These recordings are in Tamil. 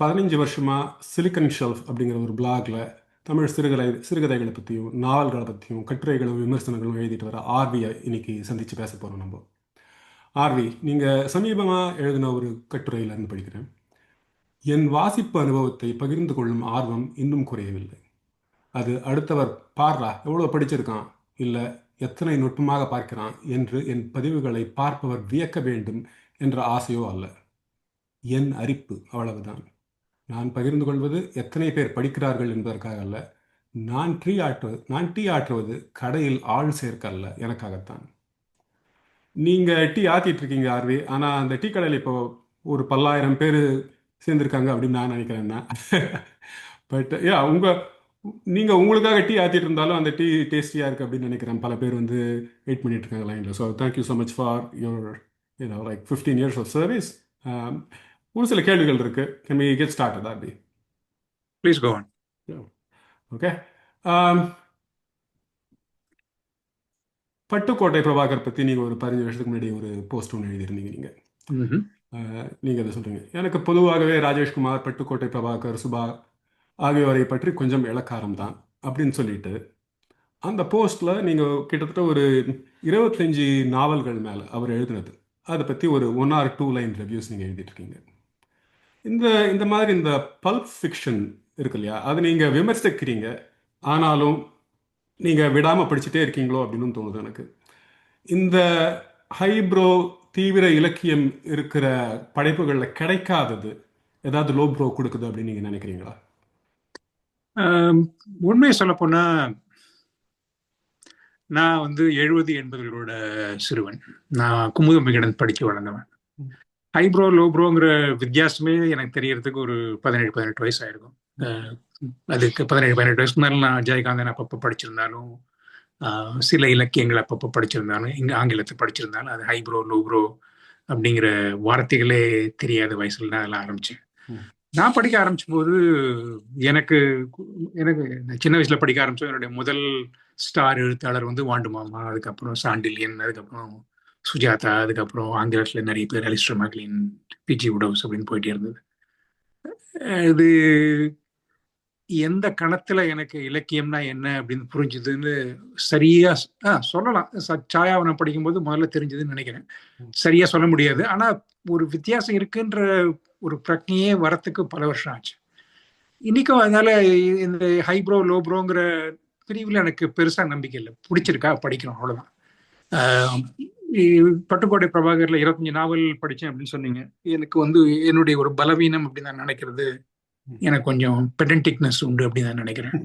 15 வருஷமா சிலிக்கன் ஷெல்ஃப் அப்படிங்கிற ஒரு பிளாக்ல தமிழ் சிறுகதைகளை பற்றியும் நாவல்களை பற்றியும் கட்டுரைகளும் விமர்சனங்களும் எழுதிட்டு வர ஆர்வியை இன்னைக்கு சந்தித்து பேச போகிறோம் நம்ம. ஆர்வி, நீங்கள் சமீபமாக எழுதின ஒரு கட்டுரையிலிருந்து படிக்கிறேன். என் வாசிப்பு அனுபவத்தை பகிர்ந்து கொள்ளும் ஆர்வம் இன்னும் குறையவில்லை. அது அடுத்தவர் பாடுறா எவ்வளோ படிச்சிருக்கான், இல்லை எத்தனை நுட்பமாக பார்க்கிறான் என்று என் பதிவுகளை பார்ப்பவர் வியக்க வேண்டும் என்ற ஆசையோ அல்ல. என் அரிப்பு அவ்வளவுதான். நான் பகிர்ந்து கொள்வது எத்தனை பேர் படிக்கிறார்கள் என்பதற்காக அல்ல. நான் டீ ஆற்றுவது கடையில் ஆள் சேர்க்க அல்ல, எனக்காகத்தான். நீங்கள் டீ ஆற்றிட்டு இருக்கீங்க ஆர்வி, ஆனால் அந்த டீ கடையில் இப்போ ஒரு 10,000 பேர் சேர்ந்துருக்காங்க அப்படின்னு நான் நினைக்கிறேன்னா. பட் நீங்கள் உங்களுக்காக டீ ஆற்றிட்டு இருந்தாலும் அந்த டீ டேஸ்டியாக இருக்குது அப்படின்னு நினைக்கிறேன். பல பேர் வந்து வெயிட் பண்ணிட்டு இருக்காங்க லைனில். So thank you so much for your like 15 years of service. ஒரு சில கேள்விகள் இருக்கு. Can we get started, Arbi? Please go on. Yeah. Okay. Pattukkottai Prabhakar பற்றி நீங்கள் ஒரு 15 வருஷத்துக்கு முன்னாடி ஒரு போஸ்ட் ஒன்று எழுதியிருந்தீங்க. நீங்கள் அதை சொல்கிறீங்க. எனக்கு பொதுவாகவே ராஜேஷ்குமார், பட்டுக்கோட்டை பிரபாகர், சுபா ஆகியோரை பற்றி கொஞ்சம் இளக்காரம் தான் அப்படின்னு சொல்லிட்டு அந்த போஸ்ட்டில் நீங்கள் கிட்டத்தட்ட ஒரு 25 நாவல்கள் மேலே அவர் எழுதினது அதை பற்றி ஒரு 1 or 2 லைன் ரிவ்யூஸ் நீங்கள் எழுதிட்டுருக்கீங்க. இந்த மாதிரி இந்த பல்ப் ஃபிக்ஷன் இருக்கு இல்லையா, அது நீங்கள் விமர்சிக்கிறீங்க, ஆனாலும் நீங்கள் விடாமல் படிச்சுட்டே இருக்கீங்களோ அப்படின்னு தோணுது எனக்கு. இந்த ஹைப்ரோ தீவிர இலக்கியம் இருக்கிற படைப்புகளில் கிடைக்காதது ஏதாவது லோ ப்ரோ கொடுக்குது அப்படின்னு நீங்கள் நினைக்கிறீங்களா? உண்மையை சொல்ல போனா நான் வந்து 70-80களோட சிறுவன். நான் குமுதம் விகடன் படிக்க வளர்ந்தவன். ஹைப்ரோ லோப்ரோங்கிற வித்தியாசமே எனக்கு தெரியறதுக்கு ஒரு 17-18 வயசு ஆயிருக்கும். அதுக்கு 17-18 வயசுக்கு மேலே நான் ஜெயகாந்தன் அப்பப்போ படிச்சிருந்தாலும், சில இலக்கியங்கள் அப்பப்போ படிச்சிருந்தாலும், இங்கே ஆங்கிலத்தை படிச்சிருந்தாலும், அது ஹைப்ரோ லோப்ரோ அப்படிங்கிற வார்த்தைகளே தெரியாத வயசுல நான் அதெல்லாம் ஆரம்பிச்சேன். நான் படிக்க ஆரம்பிச்சும் போது எனக்கு சின்ன வயசுல படிக்க ஆரம்பிச்சோம். என்னுடைய முதல் ஸ்டார் எழுத்தாளர் வந்து வாண்டு மாமா, அதுக்கப்புறம் சாண்டில்யன், அதுக்கப்புறம் சுஜாதா, அதுக்கப்புறம் ஆங்கிலத்தில் நிறைய பேர் அலிஸ்டர் மேக்லின், பிஜி உடவுஸ் அப்படின்னு போயிட்டே இருந்தது. இது எந்த கணத்துல எனக்கு இலக்கியம்னா என்ன அப்படின்னு புரிஞ்சுதுன்னு சரியா சொல்லலாம். சாயாவனம் படிக்கும்போது முதல்ல தெரிஞ்சதுன்னு நினைக்கிறேன். சரியா சொல்ல முடியாது, ஆனா ஒரு வித்தியாசம் இருக்குன்ற ஒரு பிரச்சனையே வரத்துக்கு பல வருஷம் ஆச்சு. இன்னைக்கும் அதனால இந்த ஹைப்ரோ லோப்ரோங்கிற பிரிவில் எனக்கு பெருசா நம்பிக்கை இல்லை. பிடிச்சிருக்கா, படிக்கணும், அவ்வளவுதான். பட்டுக்கோட்டை பிரபாகர்ல 25 நாவல் படிச்சேன் அப்படின்னு சொன்னீங்க. எனக்கு வந்து என்னுடைய ஒரு பலவீனம் அப்படின்னு நான் நினைக்கிறது, எனக்கு கொஞ்சம் பெடன்டிக்னஸ் உண்டு அப்படின்னு நான் நினைக்கிறேன்.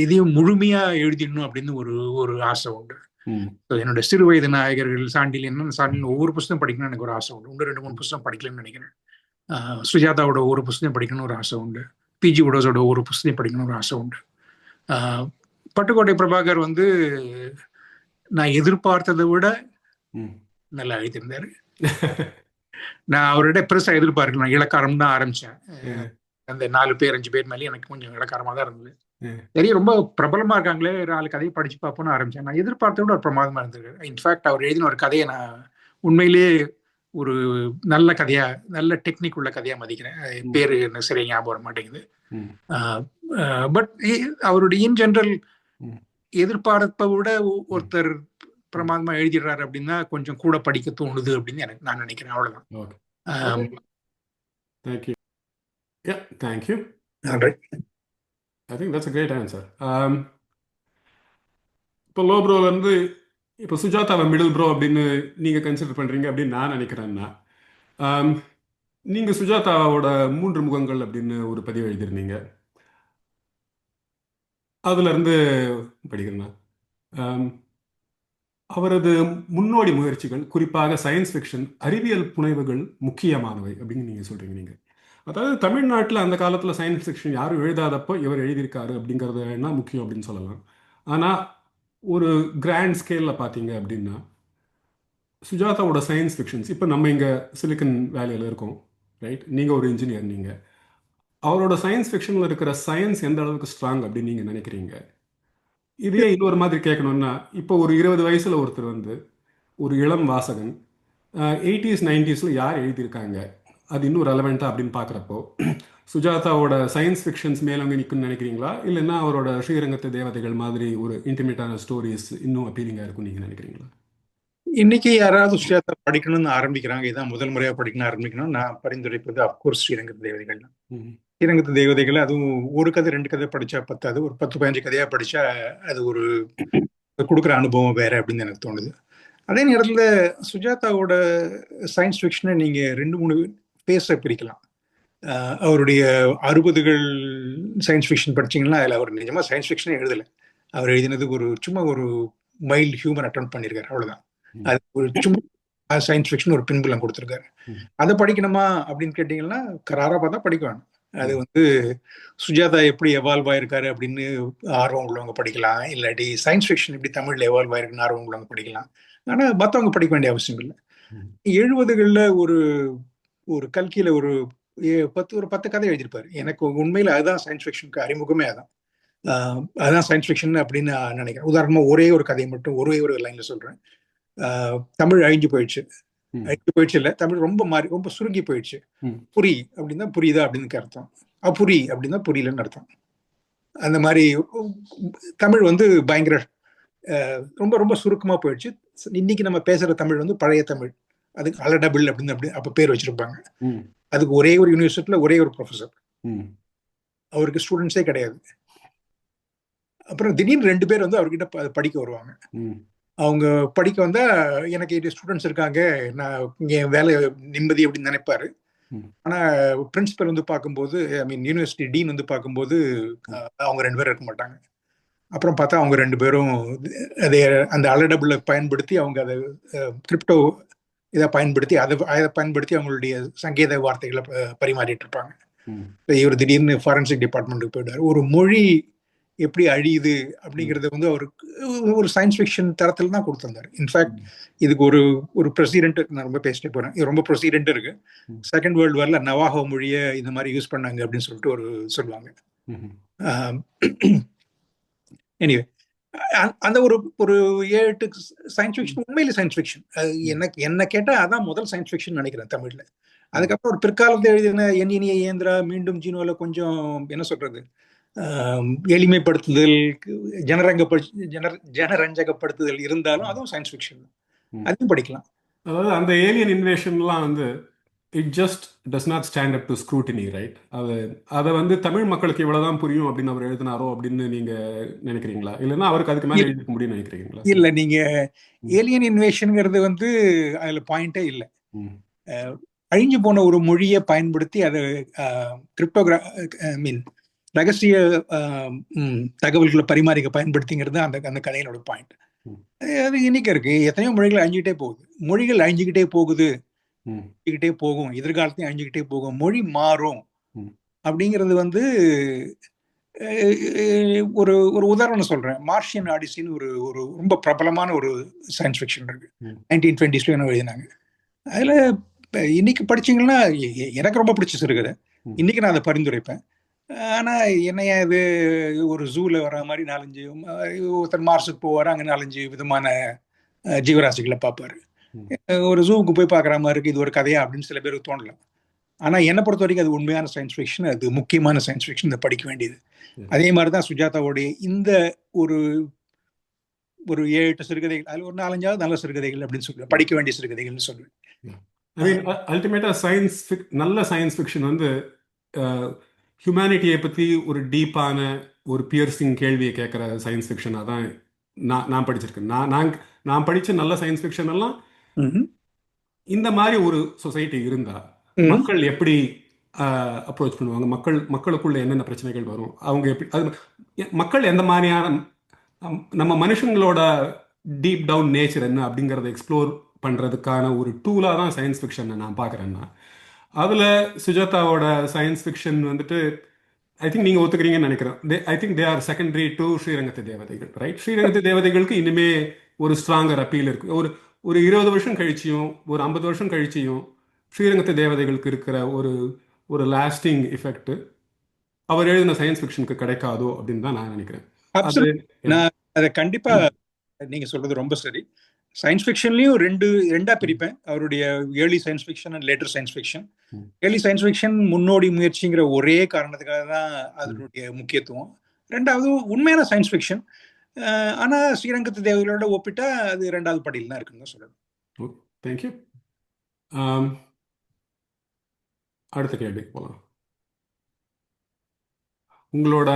இதையும் முழுமையா எழுதிடணும் அப்படின்னு ஒரு ஆசை உண்டு. என்னோட சிறு வயது நாயகர்கள் சாண்டில்யன் ஒவ்வொரு புத்தகம் படிக்கணும்னு எனக்கு ஒரு ஆசை உண்டு. 2-3 புத்தகம் படிக்கலன்னு நினைக்கிறேன். சுஜாதாவோட ஒரு புத்தகம் படிக்கணும்னு ஒரு ஆசை உண்டு. பிஜி உடோஸோட ஒரு புத்தகம் படிக்கணும்னு ஒரு ஆசை உண்டு. பட்டுக்கோட்டை பிரபாகர் வந்து நான் எதிர்பார்த்ததை விட நல்லா எழுதியிருந்தாரு. நான் அவரோட பெருசா எதிர்பார்க்கல. நான் இலக்காரம் தான் ஆரம்பிச்சேன். அந்த 4 பேர் 5 பேர் மேலேயும் எனக்கு கொஞ்சம் இலக்காரமா தான் இருந்தது. சரி, ரொம்ப பிரபலமா இருக்காங்களே, 4 கதையை படிச்சு பார்ப்போம்னு ஆரம்பிச்சேன். நான் எதிர்பார்த்த விட ஒரு பிரமாதமா இருந்தது. இன்ஃபேக்ட் அவர் எழுதின ஒரு கதையை நான் உண்மையிலேயே ஒரு நல்ல கதையா, நல்ல டெக்னிக் உள்ள கதையா மதிக்கிறேன். பேரு என்ன சரியா ஞாபகம் வர மாட்டேங்குது. பட் அவருடைய இன் ஜெனரல் எதிர்பார்ப்பை விட ஒருத்தர் பிரமாதமா எழுதிடுறாரு அப்படின்னா கொஞ்சம் கூட படிக்க தோணுது அப்படின்னு நான் நினைக்கிறேன். அவ்வளவுதான். Thank you. All right. I think that's a great answer. இப்போ லோ ப்ரோல இருந்து இப்போ சுஜாதாவை மிடில் ப்ரோ அப்படின்னு நீங்க கன்சிடர் பண்றீங்க அப்படின்னு நான் நினைக்கிறேன்னா, நீங்க சுஜாதாவோட 3 முகங்கள் அப்படின்னு ஒரு பதிவு எழுதியிருந்தீங்க. அதுல இருந்து படிக்கிறேன்னா, அவரது முன்னோடி முயற்சிகள் குறிப்பாக சயின்ஸ் ஃபிக்ஷன், அறிவியல் புனைவுகள் முக்கியமானவை அப்படின்னு நீங்க சொல்றீங்க. நீங்க அதாவது தமிழ்நாட்டில் அந்த காலத்தில் சயின்ஸ் ஃபிக்ஷன் யாரும் எழுதாதப்போ இவர் எழுதியிருக்காரு அப்படிங்கிறது என்ன முக்கியம் அப்படின்னு சொல்லலாம். ஆனால் ஒரு கிராண்ட் ஸ்கேலில் பார்த்தீங்க அப்படின்னா சுஜாதாவோட சயின்ஸ் ஃபிக்ஷன்ஸ், இப்போ நம்ம இங்கே சிலிக்கன் வேலியில் இருக்கோம், ரைட்? நீங்கள் ஒரு இன்ஜினியர், நீங்கள் அவரோட சயின்ஸ் ஃபிக்ஷனில் இருக்கிற சயின்ஸ் எந்த அளவுக்கு ஸ்ட்ராங் அப்படின்னு நீங்கள் நினைக்கிறீங்க? இதே இன்னொரு மாதிரி கேட்கணும்னா, இப்போ ஒரு 20 வயசில் ஒருத்தர் வந்து ஒரு இளம் வாசகன் 80s 90s யார் எழுதியிருக்காங்க அது இன்னும் ரெலவெண்ட்டாக அப்படின்னு பார்க்குறப்போ சுஜாதாவோட சயின்ஸ் ஃபிக்ஷன்ஸ் மேலோங்கி நிற்கும்னு நினைக்கிறீங்களா, இல்லைன்னா அவரோட ஸ்ரீரங்கத்து தேவதைகள் மாதிரி ஒரு இன்டிமேட்டான ஸ்டோரிஸ் இன்னும் அப்பீலிங்காக இருக்கும்னு நீங்கள் நினைக்கிறீங்களா? இன்னைக்கு யாராவது சுஜாதா படிக்கணும்னு ஆரம்பிக்கிறாங்க, இதான் முதல் முறையா படிக்கணும்னு ஆரம்பிக்கணும், நான் பரிந்துரைப்பது அப்கோர்ஸ் ஸ்ரீரங்கத்து தேவதைகள் தான். ஸ்ரீரங்கத்து தேவதைகள் அதுவும் ஒரு கதை 2 கதை படிச்சா பத்தாது, ஒரு 10-15 கதையா படிச்சா அது ஒரு கொடுக்குற அனுபவம் வேற அப்படின்னு எனக்கு தோணுது. அதே நேரத்துல சுஜாதாவோட சயின்ஸ் ஃபிக்ஷனை நீங்க 2-3 பேஸை பிரிக்கலாம். அவருடைய 60கள் சயின்ஸ் ஃபிக்ஷன் படிச்சீங்கன்னா அதில் அவர் நிஜமா சயின்ஸ் ஃபிக்ஷனே எழுதலை. அவர் எழுதினது சும்மா ஒரு மைல்டு ஹியூமன் அட்டம் பண்ணியிருக்காரு, அவ்வளவுதான். அது ஒரு சும்மா சயின்ஸ் ஃபிக்ஷன் ஒரு பின்புலம் கொடுத்துருக்காரு. அதை படிக்கணுமா அப்படின்னு கேட்டீங்கன்னா கராரா பார்த்தா படிக்க வேணும். அது சுஜாதா எப்படி எவால்வ் ஆயிருக்காரு அப்படின்னு ஆர்வம் உள்ளவங்க படிக்கலாம், இல்லாட்டி சயின்ஸ் ஃபிக்ஷன் எப்படி தமிழ்ல எவால்வ் ஆயிருக்குன்னு ஆர்வம் உள்ளவங்க படிக்கலாம். ஆனா மற்றவங்க படிக்க வேண்டிய அவசியம் இல்லை. 70களில் ஒரு கல்கியில ஒரு 10 கதை எழுதியிருப்பாரு. எனக்கு உண்மையில அதுதான் சயின்ஸ் ஃபிக்ஷனுக்கு அறிமுகமே. அதான் சயின்ஸ் ஃபிக்ஷன் அப்படின்னு நான் நினைக்கிறேன். உதாரணமா ஒரே ஒரு கதையை மட்டும் ஒரே ஒரு லைன்ல சொல்றேன். தமிழ் அழிஞ்சு போயிடுச்சு இல்ல, தமிழ் ரொம்ப சுருங்கி போயிடுச்சு. புரி அப்படின்னா புரியுதா அப்படின்னு அர்த்தம், அப்புரி அப்படின்னா புரியலன்னு அர்த்தம். அந்த மாதிரி தமிழ் பயங்கர ரொம்ப ரொம்ப சுருக்கமா போயிடுச்சு. இன்னைக்கு நம்ம பேசுற தமிழ் பழைய தமிழ், அதுக்கு அலடபிள் அப்படின்னு அப்ப பேர் வச்சிருப்பாங்க. அதுக்கு ஒரே ஒரு யூனிவர்சிட்டியில ஒரே ஒரு ப்ரொஃபசர், அவருக்கு ஸ்டூடெண்ட்ஸே கிடையாது. அப்புறம் திடீர்னு 2 பேர் அவர்கிட்ட படிக்க வருவாங்க. அவங்க படிக்க வந்தா எனக்கு 8 ஸ்டூடெண்ட்ஸ் இருக்காங்க, நான் என் வேலை நிம்மதி அப்படின்னு நினைப்பாரு. ஆனா பிரின்சிபல் பார்க்கும்போது, ஐ மீன் யூனிவர்சிட்டி டீன் பார்க்கும்போது அவங்க 2 பேரும் இருக்க மாட்டாங்க. அப்புறம் பார்த்தா அவங்க 2 பேரும் அந்த அலடபிளை பயன்படுத்தி அவங்க அதை கிரிப்டோ இதை பயன்படுத்தி அதை பயன்படுத்தி அவங்களுடைய சங்கீத வார்த்தைகளை பரிமாறிட்டு இருப்பாங்க. இவர் திடீர்னு ஃபாரன்சிக் டிபார்ட்மெண்ட்டுக்கு போயிடுவார். ஒரு மொழி எப்படி அழியுது அப்படிங்கறத அவருக்கு ஒரு சயின்ஸ் ஃபிக்ஷன் தரத்துல தான் கொடுத்திருந்தாரு. இன்ஃபேக்ட் இதுக்கு ஒரு ப்ரெசிடென்ட், நான் ரொம்ப பேசிட்டே போறேன், இது ரொம்ப ப்ரெசிடென்ட் இருக்கு. செகண்ட் வேர்ல்டு வார்ல நவாஹோ மொழியை இந்த மாதிரி யூஸ் பண்ணாங்க அப்படின்னு சொல்லிட்டு சொல்லுவாங்க. எனிவே அந்த ஒரு 7-8 சயின்ஸ் ஃபிக்ஷன் உண்மையில சயின்ஸ் ஃபிக்ஷன். என்ன கேட்டா அதான் முதல் சயின்ஸ் ஃபிக்ஷன் நினைக்கிறேன் தமிழ்ல. அதுக்கப்புறம் ஒரு பிற்காலத்தை எழுதின எண்ணினிய இயந்திரா, மீண்டும் ஜீனோல கொஞ்சம் என்ன சொல்றது, எளிமைப்படுத்துதல், ஜனரஞ்சகப்படுத்துதல் இருந்தாலும் அதுவும் சயின்ஸ் ஃபிக்ஷன், அதையும் படிக்கலாம். அதாவது அந்த ஏலியன் இன்வேஷன்லாம் it just does not stand up to scrutiny, right? அதை தமிழ் மக்களுக்கு இவ்வளவுதான் புரியும் அப்படின்னு அவர் எழுதினாரோ அப்படின்னு நீங்க நினைக்கிறீங்களா, இல்லைன்னா அவருக்கு அதுக்கு மேலே எழுதிக்க முடியும்னு நினைக்கிறீங்களா? இல்ல, நீங்க ஏலியன் இன்வேஷன்ங்கிறது அதுல பாயிண்டே இல்லை. அழிஞ்சு போன ஒரு மொழியை பயன்படுத்தி அதை ரகசிய தகவல்களை பரிமாறிக்க பயன்படுத்திங்கிறது அந்த கதையினோட பாயிண்ட். அது இன்னைக்கு இருக்கு. எத்தனையோ மொழிகள் அழிஞ்சுக்கிட்டே போகுது. மொழிகள் அழிஞ்சுக்கிட்டே போகும், எதிர்காலத்தையும் அழிஞ்சுக்கிட்டே போகும். மொழி மாறும் அப்படிங்கிறது ஒரு உதாரணம் சொல்றேன். மார்ஷியன் ஆடிசின்னு ஒரு ரொம்ப பிரபலமான ஒரு சயின்ஸ் ஃபிக்ஷன் இருக்கு. 1920s எழுதினாங்க. அதுல இன்னைக்கு படிச்சீங்கன்னா எனக்கு ரொம்ப பிடிச்ச சிறுகதை. இன்னைக்கு நான் அதை பரிந்துரைப்பேன். ஆனா என்னையா இது ஒரு ஜூல வர மாதிரி 4-5 ஒருத்தர் மார்ஸுக்கு போவாரு, அங்க 4-5 விதமான ஜீவராசிகளை பார்ப்பாரு. ஒரு ஜூவுக்கு போய் பார்க்குற மாதிரி இருக்கு, இது ஒரு கதையா அப்படின்னு சில பேருக்கு தோணலாம். ஆனா என்னை பொறுத்த வரைக்கும் அது உண்மையான சயின்ஸ் ஃபிக்ஷன், அது முக்கியமான சயின்ஸ் ஃபிக்ஷன், இதை படிக்க வேண்டியது. அதே மாதிரிதான் சுஜாதாவுடைய இந்த ஒரு 7-8 சிறுகதைகள், அதுல ஒரு 4-5 நல்ல சிறுகதைகள் அப்படின்னு சொல்லுவேன், படிக்க வேண்டிய சிறுகதைகள்னு சொல்லுவேன். அல்டிமேட்டா நல்ல சயின்ஸ் ஃபிக்ஷன் ஹியூமனிட்டியை பற்றி ஒரு டீப்பான ஒரு பியர்சிங் கேள்வியை கேட்குற சயின்ஸ் ஃபிக்ஷனாக தான் நான் படிச்சிருக்கேன். நான் படித்த நல்ல சயின்ஸ் ஃபிக்ஷன் எல்லாம் இந்த மாதிரி ஒரு சொசைட்டி இருந்தா மக்கள் எப்படி அப்ரோச் பண்ணுவாங்க, மக்களுக்குள்ள என்னென்ன பிரச்சனைகள் வரும், அவங்க எப்படி மக்கள் எந்த மாதிரியான நம்ம மனுஷங்களோட டீப் டவுன் நேச்சர் என்ன அப்படிங்கிறத எக்ஸ்ப்ளோர் பண்ணுறதுக்கான ஒரு டூலாக தான் சயின்ஸ் ஃபிக்ஷனை நான் பார்க்குறேன்னா, அதில் சுஜாதாவோட சயின்ஸ் ஃபிக்ஷன் ஐ திங்க் நீங்கள் ஒத்துக்கிறீங்கன்னு நினைக்கிறேன். I think they are secondary to ஸ்ரீரங்கத்து தேவதைகள், ரைட்? ஸ்ரீரங்கத்து தேவதைகளுக்கு இனிமே ஒரு ஸ்ட்ராங்கர் அப்பீல் இருக்கு. ஒரு 20 வருஷம் கழிச்சியும் ஒரு 50 வருஷம் கழிச்சியும் ஸ்ரீரங்கத்து தேவதைகளுக்கு இருக்கிற ஒரு லாஸ்டிங் எஃபெக்ட் அவர் எழுதின சயின்ஸ் ஃபிக்ஷனுக்கு கிடைக்காதோ அப்படின்னு தான் நான் நினைக்கிறேன். அதை கண்டிப்பா நீங்க சொல்றது ரொம்ப சரி. சயின்ஸ் ஃபிக்ஷன்லயும் ரெண்டா பிரிப்பேன். அவருடைய early science fiction and later science fiction. Early science fiction முன்னோடி முயற்சிங்கிற ஒரே காரணத்துக்காக தான் அதனுடைய முக்கியத்துவம். ரெண்டாவது உண்மையான சயின்ஸ் ஃபிக்ஷன். ஆனா ஸ்ரீரங்கத்து தேவதைகளோட ஒப்பிட்டா அது ரெண்டாவது படியில் தான் இருக்குன்னு சொல்லணும். தேங்க்யூ. அடுத்த கேள்வி போகலாம். உங்களோட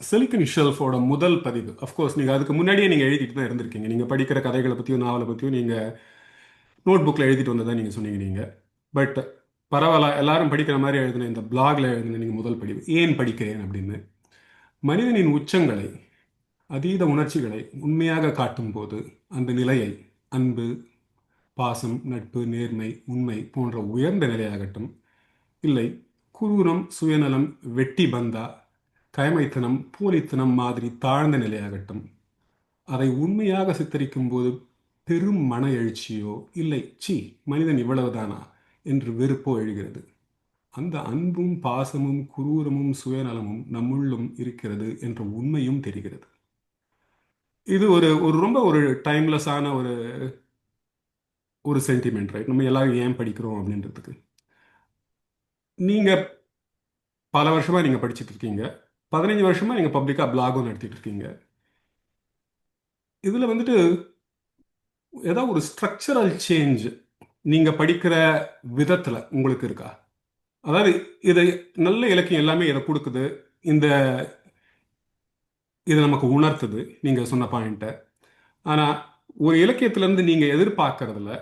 சிலிக்கன் ஷெல்ஃபோட முதல் பதிவு, அஃப்கோர்ஸ் நீங்கள் அதுக்கு முன்னாடியே நீங்கள் எழுதிட்டு தான் இருந்திருக்கீங்க. நீங்கள் படிக்கிற கதைகளை பற்றியும் நாவலை பற்றியும் நீங்கள் நோட் புக்கில் எழுதிட்டு வந்ததான் நீங்கள் சொன்னீங்க. நீங்கள் பட் பரவாயில்ல, எல்லாரும் படிக்கிற மாதிரி எழுதின இந்த பிளாகில் எழுதின நீங்கள் முதல் பதிவு ஏன் படிக்கிறேன் அப்படின்னு, மனிதனின் உச்சங்களை, அதீத உணர்ச்சிகளை உண்மையாக காட்டும் போது அந்த நிலையை அன்பு, பாசம், நட்பு, நேர்மை, உண்மை போன்ற உயர்ந்த நிலையாகட்டும், இல்லை குரூரம், சுயநலம், வெட்டி பந்தா, கயமைத்தனம், போலித்தனம் மாதிரி தாழ்ந்த நிலையாகட்டும், அதை உண்மையாக சித்தரிக்கும் போது பெரும் மன எழுச்சியோ இல்லை சி மனிதன் இவ்வளவுதானா என்று வெறுப்போ எழுகிறது. அந்த அன்பும் பாசமும் குரூரமும் சுயநலமும் நம்முள்ளும் இருக்கிறது என்ற உண்மையும் தெரிகிறது. இது ஒரு ஒரு ரொம்ப ஒரு டைம்லெஸ்ஸான ஒரு சென்டிமெண்ட், ரைட்? நம்ம எல்லாரும் ஏன் படிக்கிறோம் அப்படின்றதுக்கு. நீங்கள் பல வருஷமாக நீங்கள் படிச்சுட்டு இருக்கீங்க, 15 வருஷமாக நீங்கள் பப்ளிக்காக பிளாகும் நடத்திட்டு இருக்கீங்க. இதில் வந்துட்டு ஏதாவது ஒரு ஸ்ட்ரக்சரல் சேஞ்ச் நீங்கள் படிக்கிற விதத்தில் உங்களுக்கு இருக்கா? அதாவது இதை நல்ல இலக்கியம் எல்லாமே இதை கொடுக்குது, இதை நமக்கு உணர்த்துது நீங்கள் சொன்ன பாயிண்ட்டை. ஆனால் ஒரு இலக்கியத்திலேருந்து நீங்கள் எதிர்பார்க்கறதில்ல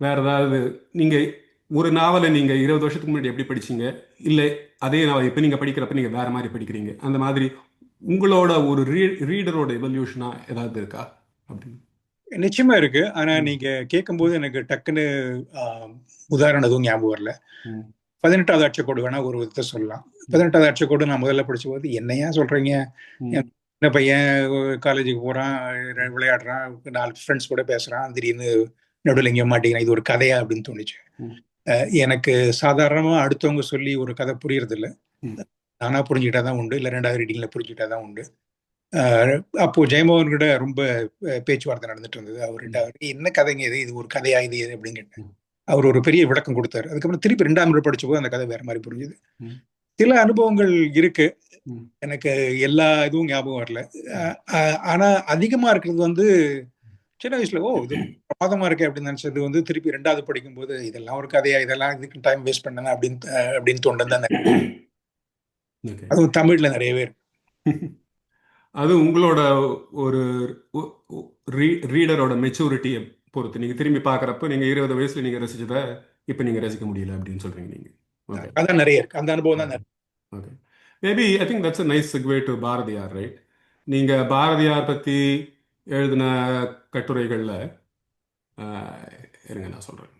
வேற ஏதாவது, நீங்கள் ஒரு நாவலை நீங்கள் 20 வருஷத்துக்கு முன்னாடி எப்படி படிச்சீங்க, இல்லை அதே நாவல் இப்போ நீங்கள் படிக்கிறப்ப நீங்கள் வேற மாதிரி படிக்கிறீங்க, அந்த மாதிரி உங்களோட ஒரு ரீடரோட எவல்யூஷனாக ஏதாவது இருக்கா அப்படின்னு? நிச்சயமா இருக்கு. ஆனா நீங்க கேட்கும்போது எனக்கு டக்குன்னு உதாரணம் எதுவும் ஞாபகம் வரல. 18வது அட்சக்கோடு வேணா ஒரு விதத்தை சொல்லலாம். 18வது அட்சக்கோடு நான் முதல்ல படிச்ச போது, என்னையா சொல்றீங்க, என்ன பையன் காலேஜுக்கு போறான், விளையாடுறான், 4 ஃப்ரெண்ட்ஸ் கூட பேசுறான், திடீர்னு நடுவில் எங்கேயும் மாட்டேங்கிறான், இது ஒரு கதையா அப்படின்னு தோணுச்சு. எனக்கு சாதாரணமா அடுத்தவங்க சொல்லி ஒரு கதை புரியறது இல்லை, நானா புரிஞ்சுக்கிட்டாதான் உண்டு, இல்லை 2வது ரீடிங்ல புரிஞ்சுக்கிட்டாதான் உண்டு. அப்போ ஜெயமோகன் கிட்ட ரொம்ப பேச்சுவார்த்தை நடந்துட்டு இருந்தது. அவர்கிட்ட என்ன கதைங்க இது ஒரு கதையா இது அப்படின்னு கேட்டேன். அவர் ஒரு பெரிய விளக்கம் கொடுத்தாரு. அதுக்கப்புறம் திருப்பி 2ஆம் முறை படிச்ச போது அந்த கதை வேற மாதிரி புரிஞ்சுது. சில அனுபவங்கள் இருக்கு, எனக்கு எல்லா இதுவும் ஞாபகம் வரல. ஆனா அதிகமா இருக்கிறது வந்து சின்ன வயசுல இது பிரமாதமா இருக்கு அப்படின்னு நினைச்சது திருப்பி 2வது படிக்கும் போது இதெல்லாம் ஒரு கதையா, இதெல்லாம் இதுக்கு டைம் வேஸ்ட் பண்ணனா அப்படின்னு தோன்றது. அதுவும் தமிழ்ல நிறையவே இருக்கு. அது உங்களோட ஒரு ரீடரோட மெச்சூரிட்டியை பொறுத்து நீங்கள் திரும்பி பார்க்குறப்ப நீங்கள் 20 வயசுல நீங்கள் ரசிச்சதை இப்போ நீங்கள் ரசிக்க முடியல அப்படின்னு சொல்றீங்க நீங்கள். அதான் நிறைய இருக்கு, அந்த அனுபவம் தான். Okay, maybe I think that's a nice segue to Bharathiyar, right? நீங்கள் பாரதியார் பற்றி எழுதின கட்டுரைகளில் இருங்க நான் சொல்கிறேன்.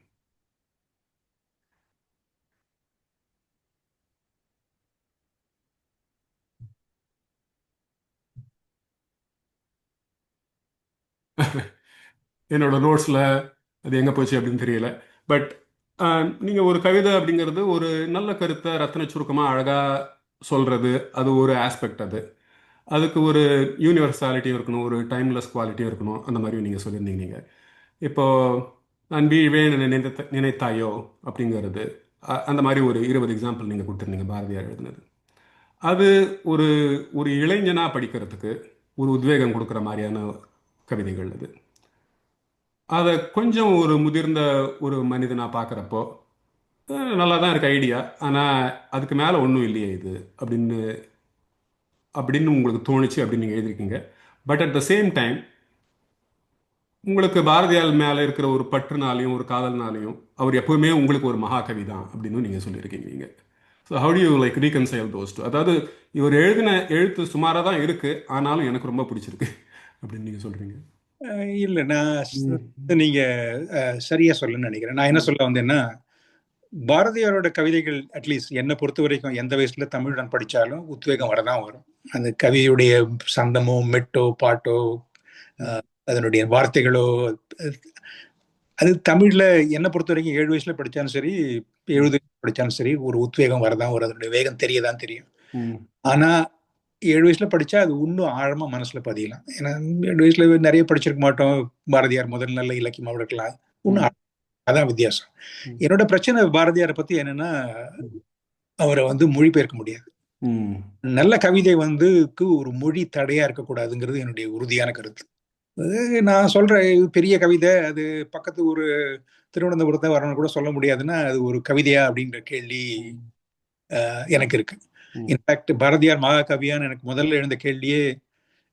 என்னோட நோட்ஸில் அது எங்கே போச்சு அப்படின்னு தெரியல. பட் நீங்கள் ஒரு கவிதை அப்படிங்கிறது ஒரு நல்ல கருத்தை ரத்தின சுருக்கமாக அழகாக சொல்கிறது, அது ஒரு ஆஸ்பெக்ட். அதுக்கு ஒரு யூனிவர்சாலிட்டியும் இருக்கணும், ஒரு டைம்லெஸ் குவாலிட்டியும் இருக்கணும். அந்த மாதிரி நீங்கள் சொல்லியிருந்தீங்க. நீங்கள் இப்போது நான் வீழ்வேன் நினைத்தாயோ அப்படிங்கிறது, அந்த மாதிரி ஒரு 20 எக்ஸாம்பிள் நீங்கள் கொடுத்துருந்தீங்க பாரதியார் எழுதுனது. அது ஒரு ஒரு இளைஞனாக படிக்கிறதுக்கு ஒரு உத்வேகம் கொடுக்குற மாதிரியான கவிதைகள். அதை கொஞ்சம் ஒரு முதிர்ந்த ஒரு மனிதனாக பார்க்குறப்போ நல்லா தான் இருக்கு ஐடியா, ஆனால் அதுக்கு மேலே ஒன்றும் இல்லையே இது அப்படின்னு உங்களுக்கு தோணுச்சு அப்படின்னு நீங்கள் எழுதிருக்கீங்க. But at the same time உங்களுக்கு பாரதியார் மேலே இருக்கிற ஒரு பற்றுனாலையும் ஒரு காதல்னாலையும் அவர் எப்பவுமே உங்களுக்கு ஒரு மகாகவி தான் அப்படின்னு நீங்கள் சொல்லியிருக்கீங்க. நீங்கள் so how do you like reconcile those two? அதாவது இவர் எழுதின எழுத்து சுமாராக தான் இருக்குது, ஆனாலும் எனக்கு ரொம்ப பிடிச்சிருக்கு அப்படின்னு நீங்கள் சொல்கிறீங்க. இல்லை, நான் நீங்க சரியா சொல்லணும்னு நினைக்கிறேன். நான் என்ன சொல்ல வந்தேன்னா, பாரதியாரோட கவிதைகள் அட்லீஸ்ட் என்னை பொறுத்த வரைக்கும் எந்த வயசுல தமிழ் நான் படிச்சாலும் உத்வேகம் வரதான் வரும். அந்த கவியுடைய சந்தமோ மெட்டோ பாட்டோ அதனுடைய வார்த்தைகளோ, அது தமிழ்ல என்னை பொறுத்த வரைக்கும் 7 வயசுல படிச்சாலும் சரி, 70 படிச்சாலும் சரி, ஒரு உத்வேகம் வரதான் வரும். அதனுடைய வேகம் தெரியதான் தெரியும். ஆனா 7 வயசுல படிச்சா அது இன்னும் ஆழமா மனசுல பதியலாம். ஏன்னா 7 வயசுல நிறைய படிச்சிருக்க மாட்டோம். பாரதியார் முதல் நல்ல இலக்கியமா இருக்கலாம். இன்னும் ம், அதான் வித்தியாசம். ம், என்னோட பிரச்சனை பாரதியாரை பத்தி என்னன்னா, அவரை வந்து மொழிபெயர்க்க முடியாது. ம், நல்ல கவிதை ஒரு மொழி தடையா இருக்கக்கூடாதுங்கிறது என்னுடைய உறுதியான கருத்து. நான் சொல்றேன், இது பெரிய கவிதை, அது பக்கத்து ஒரு திருவனந்தபுரத்தை வரணும்னு கூட சொல்ல முடியாதுன்னா, அது ஒரு கவிதையா அப்படின்ற கேள்வி ம், எனக்கு இருக்கு. ம், இன்ஃபேக்ட் பாரதியார் மகாகவியான்னு எனக்கு முதல்ல எழுந்த கேள்வியே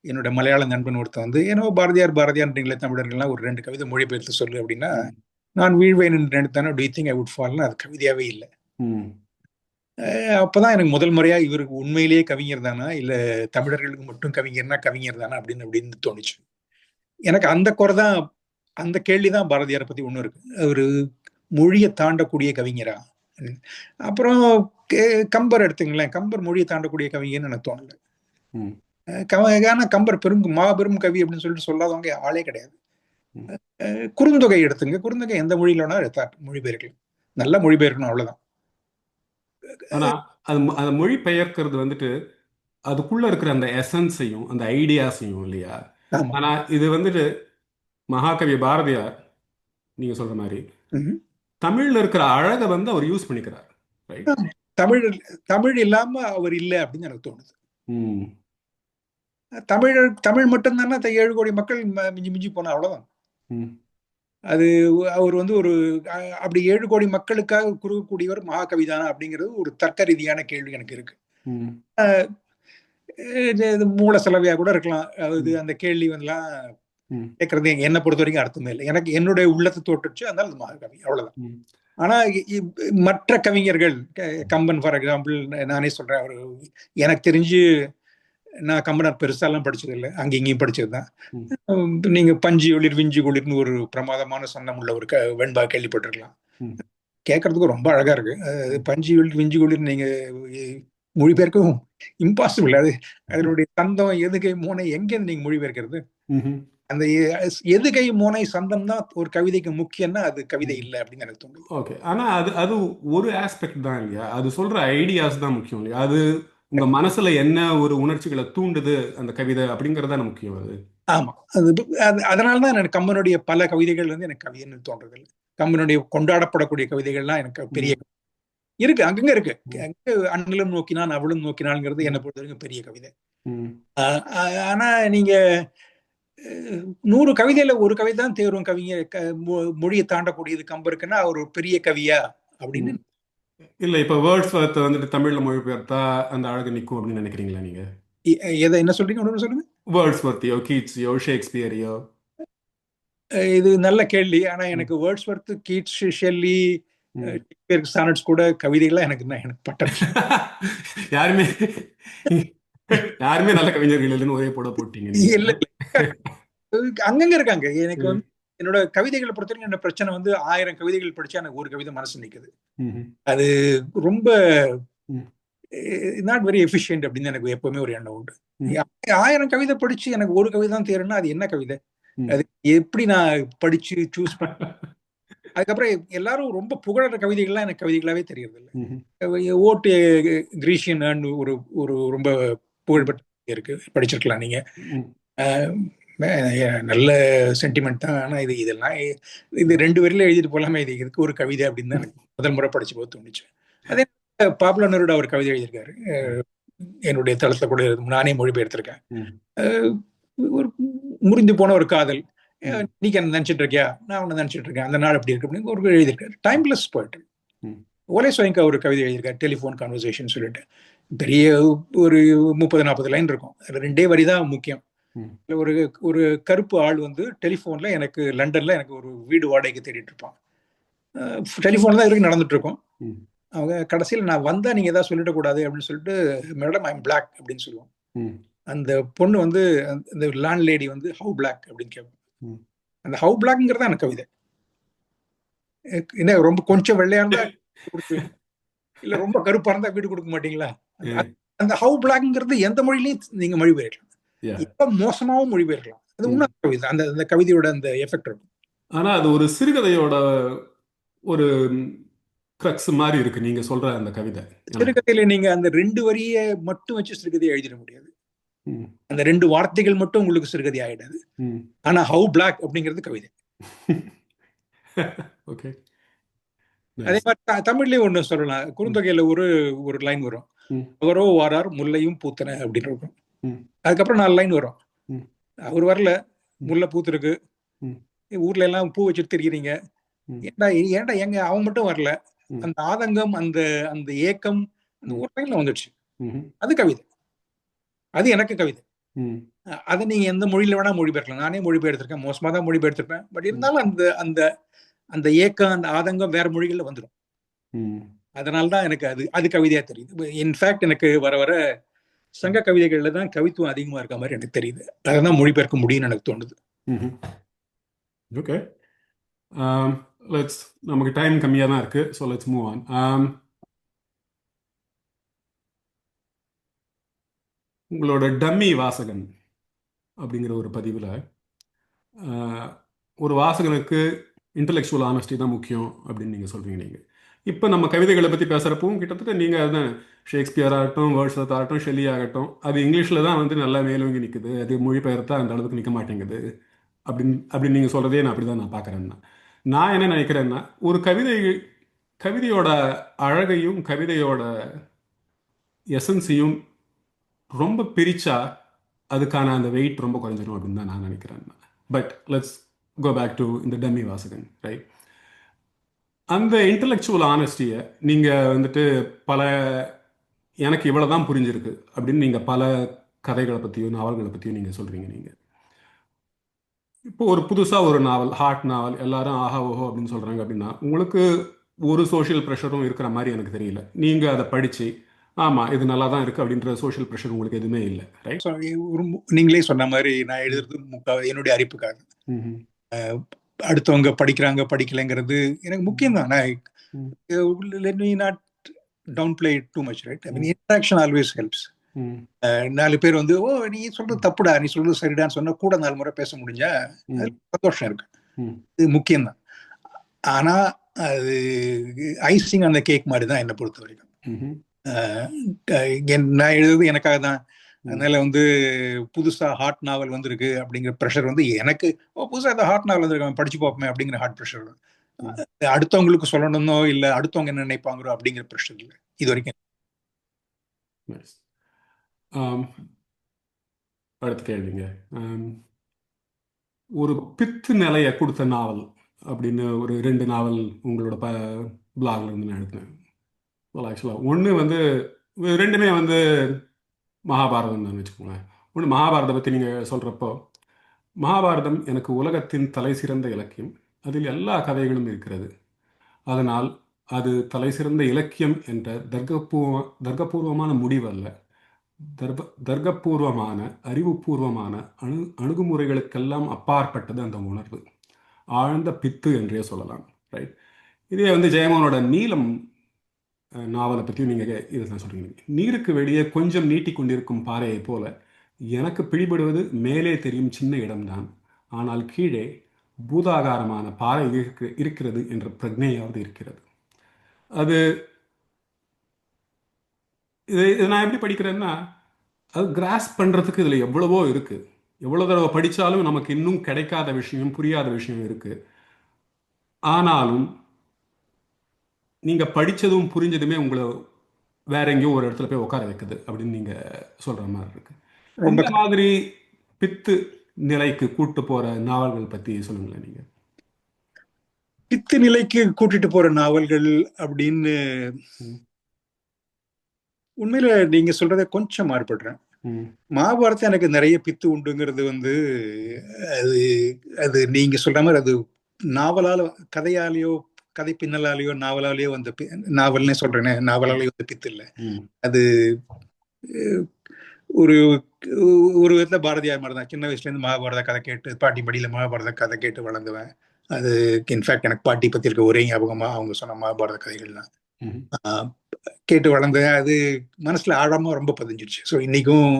என்னோட மலையாள நண்பன் ஒருத்தன் வந்து, ஏன்னா பாரதியார்ன்றீங்களே தமிழர்கள்லாம் ஒரு 2 கவிதை மொழிபெயர்த்து சொல்லு அப்படின்னா, ம், நான் வீழ்வேன் என்று நினைத்தானே do you think I would ஃபால்னா அது கவிதையாவே இல்ல. ம். அப்பதான் எனக்கு முதல் முறையா இவருக்கு உண்மையிலேயே கவிஞர் தானா, இல்ல தமிழர்களுக்கு மட்டும் கவிஞர்னா கவிஞர் தானா அப்படின்னு தோணுச்சு. எனக்கு அந்த குறை தான், அந்த கேள்வி தான் பாரதியாரை பத்தி ஒண்ணு இருக்கு. ஒரு மொழியை தாண்டக்கூடிய கவிஞரா? ம். அப்புறம் கம்பர் எடுத்துங்களேன். கம்பர் மொழியை தாண்டக்கூடிய கவிஞர்னு எனக்கு தோணல. ம், ஆனா கம்பர் மாபெரும் கவி அப்படின்னு சொல்லிட்டு சொல்லாதவங்க ஆளே கிடையாது. ம். குறுந்தொகை எடுத்துங்க. குறுந்தொகை எந்த மொழியில வேணா மொழிபெயர்க்கலாம். நல்லா மொழிபெயர்க்கணும் அவ்வளவுதான். ஆனா அந்த மொழி பெயர்க்கிறது வந்துட்டு அதுக்குள்ள இருக்கிற அந்த எசன்ஸையும் அந்த ஐடியாஸையும் இல்லையா? ஆமா. ஆனா இது வந்துட்டு மகாகவி பாரதியார் நீங்க சொல்ற மாதிரி ம்ஹும். தமிழ்ல இருக்கிற அழகை வந்து அவர் யூஸ் பண்ணிக்கிறார், ரைட்? ஆமா. தமிழ் தமிழ் இல்லாம அவர் இல்ல அப்படின்னு எனக்கு தோணுது. ம், தமிழ் தமிழ் மட்டும்தானே 7 கோடி மக்கள் மிஞ்சி மிஞ்சி போனா அவ்வளவுதான். ம், அது அவர் வந்து ஒரு அப்படி 7 கோடி மக்களுக்காக குறுகக்கூடியவர் மகாகவி தானா அப்படிங்கிறது ஒரு தர்க்க ரீதியான கேள்வி எனக்கு இருக்கு. ம், இது மூல செலவையா கூட இருக்கலாம். அது ம், அந்த கேள்வி வந்துலாம் ம், கேட்கறது என்னை பொறுத்த வரைக்கும் அர்த்தமே இல்லை. எனக்கு என்னுடைய உள்ளத்தை தொட்டுச்சு, அதனால அது மகாகவி அவ்வளவுதான். ம், ஆனா மற்ற கவிஞர்கள் கம்பன் ஃபார் எக்ஸாம்பிள் நானே சொல்றேன். அவரு எனக்கு தெரிஞ்சு நான் கம்பனர் பெருசாலாம் படிச்சது இல்லை, அங்க இங்கேயும் படிச்சதுதான். ம், நீங்க பஞ்சு ஒளிர் விஞ்சு குளிர்னு ஒரு பிரமாதமான சொந்தம் உள்ள ஒரு வெண்பா கேள்விப்பட்டிருக்கலாம். ம், கேட்கறதுக்கு ரொம்ப அழகா இருக்கு. ம், பஞ்சு ஒளிர் விஞ்சு குளிர் நீங்க மொழிபெயர்க்கவும் இம்பாசிபிள். அது அதனுடைய சந்தம் எதுகை மோனை எங்க நீங்க மொழிபெயர்க்கிறது? ம்ஹும். அந்த எதுகை மோனை சந்தம் தான் ஒரு கவிதைக்கு முக்கியம்னா அது கவிதை இல்லை அப்படின்னு எனக்கு தோணுது. ஓகே. ஆனா அது அது ஒரு ஆஸ்பெக்ட் தான் இல்லையா? அது சொல்ற ஐடியாஸ் தான் முக்கியம் இல்லையா? அது உங்க மனசுல என்ன ஒரு உணர்ச்சிகளை தூண்டுது அந்த கவிதை அப்படிங்கறது தான் முக்கியம் அது. ஆமா. அதனாலதான் எனக்கு கம்பனுடைய பல கவிதைகள் வந்து எனக்கு கவிதைன்னு தோன்றது இல்லை. கம்பனுடைய கொண்டாடப்படக்கூடிய கவிதைகள்லாம் எனக்கு பெரிய ம், இருக்கு, அங்கங்க இருக்கு. ம், அங்க அண்ணலும் நோக்கினான் அவளும் நோக்கினாள்ங்கிறது என்னை பொறுத்த வரைக்கும் பெரிய கவிதை. ம், ஆனா நீங்க 100 கவிதையில ஒரு கவிதை தான் தேரும் கவிஞர் மொழியை தாண்டக்கூடியது கம்பருக்குன்னா அவர் ஒரு பெரிய கவியா அப்படின்னு. ம். இல்ல இப்ப வேர்ட்ஸ் வர்த் வந்துட்டு தமிழ்ல மொழிபெயர்த்தா அந்த அழகு நிக்கும் அப்படின்னு நினைக்கிறீங்களா நீங்க? எதை என்ன சொல்றீங்க ஒன்று சொல்லுங்க. வேர்ட்ஸ் வர்த்தியோ கீட்ஸையோ ஷேக்ஸ்பியரையோ? இது நல்ல கேள்வி. ஆனா ம், எனக்கு வேர்ட்ஸ்வர்த், கீட்ஸ், ஷெல்லி, ம். சானட்ஸ் கூட கவிதைகள்லாம் எனக்கு பட்டது. யாருமே யாருமே நல்ல கவிஞர்கள் இல்லைன்னு ஒரே போட போட்டீங்க நீங்க. இல்ல அங்கங்க இருக்காங்க. எனக்கு ம், வந்து என்னோட கவிதைகளை பொறுத்த வரைக்கும் என்ன பிரச்சனை வந்து 1000 கவிதைகள் படிச்சா எனக்கு ஒரு கவிதை மனசு நிக்குது. ம், அது ரொம்ப ம், நாட் வெரி எஃபிஷியன்ட் அப்படின்னு எனக்கு எப்பவுமே ஒரு எண்ணம் உண்டு. ம், 1000 கவிதை படிச்சு எனக்கு ஒரு கவிதை தான் தேருன்னா அது என்ன கவிதை? ம். அது எப்படி நான் படிச்சு சூஸ் பண்ண? அதுக்கப்புறம் எல்லாரும் ரொம்ப புகழற கவிதைகள்லாம் எனக்கு கவிதைகளாவே தெரியறது இல்லை. ம்ஹும். ஓட்டு கிரீஷியன் ஒரு ஒரு ரொம்ப புகழ்பெற்ற இருக்கு, படிச்சிருக்கலாம் நீங்க. ம், நல்ல சென்டிமெண்ட் தான். ஆனா இதெல்லாம் இது 2 வரியில எழுதிட்டு போலாமே, இது இதுக்கு ஒரு கவிதை அப்படின்னு தான் எனக்கு முதல் முறை படிச்சு போது தோணுச்சு. அதே பாப்புலர் நெருடா ஒரு கவிதை எழுதியிருக்காரு. என்னுடைய தளத்துல கூட நானே மொழிபெயர்த்திருக்கேன். ம், ஒரு முறிந்து போன ஒரு காதல். ம், நீ என்ன நினைச்சிட்டு இருக்கியா, நான் உன்னை நினைச்சிட்டு இருக்கேன், அந்த நாள் அப்படி இருக்கு அப்படின்னு ஒரு எழுதியிருக்காரு. டைம்லெஸ் போயிட்டு ம், ஓலே சோயங்கா ஒரு கவிதை எழுதியிருக்காரு, டெலிஃபோன் கான்வர்சேஷன் சொல்லிட்டு. பெரிய ஒரு 30-40 லைன் இருக்கும். அதுல 2 வரி தான் முக்கியம். ம், ஒரு ஒரு கருப்பு ஆள் வந்து டெலிஃபோன்ல எனக்கு லண்டன்ல எனக்கு ஒரு வீடு வாடகைக்கு தேடிட்டு இருப்பான். டெலிஃபோன் தான் இருக்கு நடந்துட்டு இருக்கும். ம், அவங்க கடைசியில் நான் வந்தா நீங்க ஏதாவது சொல்லிடக்கூடாது அப்படின்னு சொல்லிட்டு, மேடம் ஐ எம் பிளாக் அப்படின்னு சொல்லுவோம். ம், அந்த பொண்ணு வந்து அந்த லேண்ட் லேடி வந்து ஹவு பிளாக் அப்படின்னு கேட்போம். ம். அந்த ஹவு பிளாக்ங்கிறதா எனக்கு கவிதை. என்ன ரொம்ப கொஞ்சம் வெள்ளையா இருந்தா கொடுப்பீங்க, இல்ல ரொம்ப கருப்பா இருந்தா வீடு கொடுக்க மாட்டீங்களா? Yeah, அந்த ஹவு பிளாக்ங்கிறது எந்த மொழியிலையும் நீங்க மொழிபெயர்க்கலாம். yeah. எப்ப மோசமாவும் மொழிபெயர்க்கலாம். அது ம். உண்மை கவிதை. அந்த அந்த கவிதையோட அந்த எஃபெக்ட் இருக்கும். ஆனா அது ஒரு சிறுகதையோட ஒரு கிரக்ஸ் மாதிரி இருக்கு நீங்க சொல்ற அந்த கவிதை எனக்கு. சிறுகதையில நீங்க அந்த 2 வரிய மட்டும் வச்சு சிறுகதையை எழுதிட முடியாது. ம். அந்த 2 வார்த்தைகள் மட்டும் உங்களுக்கு சிறுகதை ஆயிடாது. ம். ஆனா ஹவு பிளாக் அப்படிங்கிறது கவிதை. ஓகே. அதே நைஸ். மாதிரி தமிழ்லயே ஒண்ணு சொல்லலாம். ம். குறுந்தொகையில ஒரு ஒரு லைன் வரும். ம். அவரோ வாரார் முல்லையும் பூத்தன அப்படின்னு இருக்கும். ம். அதுக்கப்புறம் 4 லைன் வரும். ம். அவர் வரல, ம். முல்லை பூத்திருக்கு, ம். ஊர்ல எல்லாம் பூ வச்சுட்டு திரிகிறீங்க, ம். ஏன்டா ஏன்டா எங்க அவன் மட்டும் வரல. ம். அந்த ஆதங்கம், அந்த அந்த ஏக்கம் அந்த ம். ஒரு லைன்ல வந்துடுச்சு. ம்ஹ்ம். அது கவிதை. அது எனக்கு கவிதை. ம். அதை நீங்க எந்த மொழியில வேணா மொழிபெயர்க்கலாம். நானே மொழிபெயர்த்திருக்கேன். மோசமா தான் மொழிபெயர்த்திருப்பேன். பட் ம். இருந்தாலும் அந்த அந்த அந்த ஏக்கம், அந்த ஆதங்கம் வேற மொழிகள்ல வந்துடும். ம். அதனால தான் எனக்கு அது அது கவிதையா தெரியுது. இன்ஃபேக்ட் எனக்கு வர வர சங்க கவிதைகள்ல தான் கவித்துவம் அதிகமா இருக்க மாதிரி எனக்கு தெரியுது. அதான் மொழிபெயர்க்க முடியும்னு எனக்கு தோணுது. ம்ஹ்ம். ஓகே. லெட்ஸ் நமக்கு டைம் கம்மியாக தான் இருக்கு. So let's move on. உங்களோட டம்மி வாசகன் அப்படிங்கிற ஒரு பதிவில் ஒரு வாசகனுக்கு இன்டலெக்சுவல் ஆனஸ்டி தான் முக்கியம் அப்படின்னு நீங்கள் சொல்கிறீங்க. நீங்கள் இப்போ நம்ம கவிதைகளை பற்றி பேசுகிறப்பவும் கிட்டத்தட்ட நீங்கள் அதுதான் ஷேக்ஸ்பியர் ஆகட்டும், வேர்ட்ஸ்வர்த் ஆகட்டும், ஷெல்லி ஆகட்டும், அது இங்கிலீஷில் தான் வந்து நல்லா மேலோங்கி நிற்குது, அது மொழிபெயர்த்தா அந்த அளவுக்கு நிற்க மாட்டேங்குது அப்படின்னு நீங்கள் சொல்கிறதே நான் அப்படி தான் நான் பார்க்குறேன்னா, நான் என்ன நினைக்கிறேன்னா, ஒரு கவிதையோட அழகையும் கவிதையோட எசன்ஸையும் ரொம்ப பிரிச்சா அதுக்கான அந்த வெயிட் ரொம்ப குறைஞ்சிரும் அப்படின்னு தான் நான் நினைக்கிறேன். But let's go back to இந்த டம்மி வாசகன், ரைட்? அந்த இன்டலெக்சுவல் ஆனஸ்டியை நீங்கள் வந்துட்டு பல எனக்கு இவ்வளோ தான் புரிஞ்சிருக்கு அப்படின்னு நீங்கள் பல கதைகளை பற்றியும் நாவல்களை பற்றியும் நீங்கள் சொல்கிறீங்க. நீங்கள் இப்போ ஒரு புதுசாக ஒரு நாவல், ஹார்ட் நாவல், எல்லாரும் ஆஹா ஓஹோ அப்படின்னு சொல்கிறாங்க அப்படின்னா, உங்களுக்கு ஒரு சோஷியல் ப்ரெஷரும் இருக்கிற மாதிரி எனக்கு தெரியல. நீங்கள் அதை படித்து ஆமாம் இது நல்லா தான் இருக்குது அப்படின்ற சோஷியல் ப்ரெஷர் உங்களுக்கு எதுவுமே இல்லை, ரைட்? நீங்களே சொன்ன மாதிரி நான் எழுதுறது என்னுடைய அறிப்புக்காக. ம்ஹும். அடுத்தவங்க படிக்கிறாங்க படிக்கலைங்கிறது எனக்கு முக்கியம் தான். ம். let me not downplay it too much, right? I mean, interaction always helps. ம். 4 பேர் வந்து ஓ நீ சொல்றது தப்புடா, நீ சொல்றது சரிடான்னு சொன்னா கூட 4 முறை பேச முடிஞ்சா அது சந்தோஷம் இருக்கு. ம். இது முக்கியம்தான். ஆனா அது ஐசிங் அந்த கேக் மாதிரி தான் என்னை பொறுத்த வரைக்கும். ம்ஹும். நான் எழுதுறது எனக்காக தான். அதனால வந்து புதுசா ஹாட் நாவல் வந்திருக்கு அப்படிங்கிற ப்ரெஷர் வந்து எனக்கு புதுசா ஏதாவது ஹாட் நாவல் வந்திருக்கு படிச்சு பார்ப்போமே அப்படிங்கிற ஹாட் ப்ரெஷர். அடுத்தவங்களுக்கு சொல்லணும்னோ இல்ல அடுத்தவங்க என்ன நினைப்பாங்களோ அப்படிங்கிற ப்ரெஷர் இல்லை இது வரைக்கும். Nice. அடுத்த கேள்விங்க. ஒரு பித்து நிலையை கொடுத்த நாவல் அப்படின்னு ஒரு 2 நாவல் உங்களோட பிளாக்ல இருந்து நான் எடுத்தேன். ஆக்சுவலாக ஒன்று வந்து ரெண்டுமே வந்து மகாபாரதம் தான் வச்சுக்கோங்களேன். ஒன்று மகாபாரதத்தை பற்றி நீங்கள் சொல்கிறப்போ, மகாபாரதம் எனக்கு உலகத்தின் தலை சிறந்த இலக்கியம், அதில் எல்லா கதைகளும் இருக்கிறது, அதனால் அது தலை சிறந்த இலக்கியம் என்ற தர்க்கபூர்வமான முடிவு அல்ல, தர்க்கபூர்வமான அறிவுபூர்வமான அணுகுமுறைகளுக்கெல்லாம் அப்பாற்பட்டது அந்த உணர்வு, ஆழ்ந்த பித்து என்றே சொல்லலாம், ரைட்? இதே வந்து ஜெயமோகனோட நீலம் நாவலை பற்றியும் நீங்கள் இதை தான் சொல்கிறீங்க. நீருக்கு வெளியே கொஞ்சம் நீட்டி கொண்டிருக்கும் பாறையை போல எனக்கு பிடிபடுவது மேலே தெரியும் சின்ன இடம்தான், ஆனால் கீழே பூதாகாரமான பாறை இருக்கிறது என்ற பிரஜையாவது இருக்கிறது. அது இது நான் எப்படி படிக்கிறேன்னா, அது கிராஸ் பண்ணுறதுக்கு இதில் எவ்வளவோ இருக்குது. எவ்வளோ தடவை படித்தாலும் நமக்கு இன்னும் கிடைக்காத விஷயம், புரியாத விஷயம் இருக்குது. ஆனாலும் நீங்கள் படித்ததும் புரிஞ்சதுமே உங்களை வேற எங்கேயோ ஒரு இடத்துல போய் உட்கார வைக்குது அப்படின்னு நீங்கள் சொல்கிற மாதிரி இருக்கு. இந்த மாதிரி பித்து நிலைக்கு கூட்டு போகிற நாவல்கள் பற்றி சொல்லுங்களேன். நீங்கள் பித்து நிலைக்கு கூட்டிட்டு போற நாவல்கள் அப்படின்னு உண்மையில நீங்க சொல்றதை கொஞ்சம் மாறுபடுறேன். மகாபாரதம் எனக்கு நிறைய பித்து உண்டுங்கிறது வந்து அது அது நீங்க சொல்ற மாதிரி அது நாவலால கதையாலேயோ கதை பின்னலாலேயோ நாவலாலேயோ வந்த நாவல்னே சொல்றேனே, நாவலாலேயோ வந்த பித்து இல்லை. அது ஒரு ஒரு விதத்துல பாரதியார் மாதிரி தான். சின்ன வயசுல இருந்து மகாபாரத கதை கேட்டு பாட்டி படியில மகாபாரத கதை கேட்டு வளர்ந்துவேன். அது இன்ஃபேக்ட் எனக்கு பாட்டி பத்தி இருக்க ஒரே ஞாபகமா அவங்க சொன்ன மகாபாரத கதைகள் தான் கேட்டு வளர்ந்தேன். அது மனசுல ஆழமா ரொம்ப பதிஞ்சிருச்சு. ஸோ இன்னைக்கும்